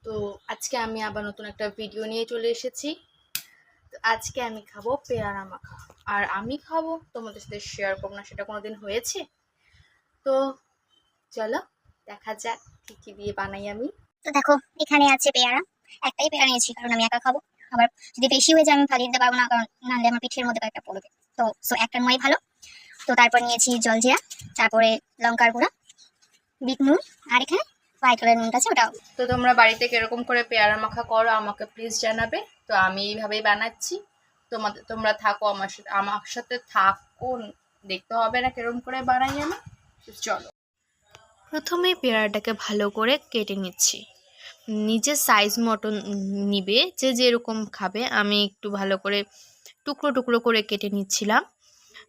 তো আজকে আমি আবার নতুন একটা ভিডিও নিয়ে চলে এসেছি। তো আজকে আমি খাবো পেয়ারা মাখা, আর আমি খাবো, তোমাদের সাথে শেয়ার করবো না, সেটা কোনোদিন হয়েছে? তো চলো দেখা যাক কি কি দিয়ে বানাই আমি। তো দেখো, এখানে আছে পেয়ারা। একটাই পেয়ারা নিয়েছি কারণ আমি একা খাবো। আবার যদি বেশি হয়ে যায় আমি ফালিয়ে দিতে পারবো না, কারণ নাহলে আমার পিঠের মধ্যে কয়েকটা পড়বে। তো একটা নয় ভালো। তো তারপর নিয়েছি জলজিরা, তারপরে লঙ্কার গুঁড়া, বিট নুন, আর এখানে হোয়াইট কালার নুনটা আছে ওটাও। তো তোমরা বাড়িতে কিরকম করে পেয়ারা মাখা করো আমাকে প্লিজ জানাবে। তো আমি এইভাবেই বানাচ্ছি, তোমরা থাকো আমার সাথে থাকো, দেখতে হবে না কিরকম করে বানাই আমি। তো চলো, প্রথমে পেয়ারাটাকে ভালো করে কেটে নিচ্ছি, নিজের সাইজ মতন নিবে, যে যেরকম খাবে। আমি একটু ভালো করে টুকরো টুকরো করে কেটে নিচ্ছিলাম।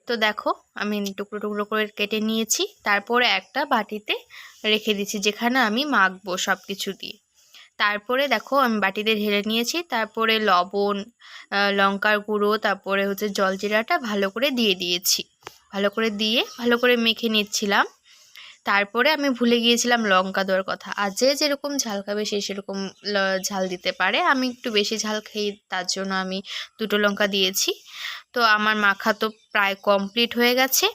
তো দেখো, আমি টুকরো টুকরো করে কেটে নিয়েছি। তারপরে একটা বাটিতে রেখে দিচ্ছি, যেখানে আমি মাখবো সব কিছু দিয়ে। তারপরে দেখো, আমি বাটিতে ঢেলে নিয়েছি। তারপরে লবণ, লঙ্কার গুঁড়ো, তারপরে হচ্ছে জলজিরাটা ভালো করে দিয়ে দিয়েছি। ভালো করে দিয়ে ভালো করে মেখে নিচ্ছিলাম। তারপরে আমি ভুলে গিয়েছিলাম লঙ্কা দেওয়ার কথা। আর যে যেরকম ঝাল খাবে সে সেরকম ঝাল দিতে পারে। আমি একটু বেশি ঝাল খাই, তার জন্য আমি 2টো লঙ্কা দিয়েছি। তো আমার মাখা তো প্রায় কমপ্লিট হয়ে গেছে।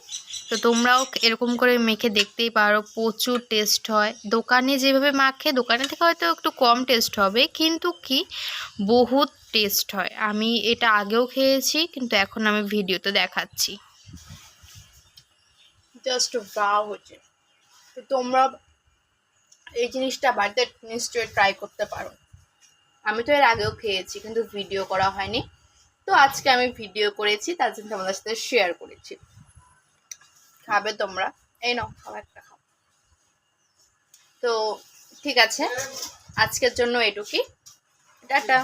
তো তোমরাও এরকম করে মেখে দেখতেই পারো, প্রচুর টেস্ট হয়। দোকানে যেভাবে মাখে, দোকানে থেকে হয়তো একটু কম টেস্ট হবে, কিন্তু কি বহুত টেস্ট হয়। আমি এটা আগেও খেয়েছি, কিন্তু এখন আমি ভিডিওতে দেখাচ্ছি। জাস্ট ওয়াও হচ্ছে। তো তোমরা এই জিনিসটা বাড়িতে নিশ্চয়ই ট্রাই করতে পারো। আমি তো এর আগেও খেয়েছি, কিন্তু ভিডিও করা হয়নি। তো আজকে আমি ভিডিও করেছি, তার জন্য তোমাদের সাথে শেয়ার করেছি। খাবে তোমরা? এই নাও, খাও, একটা খাও। তো ঠিক আছে, আজকের জন্য এটুকুই। টাটা।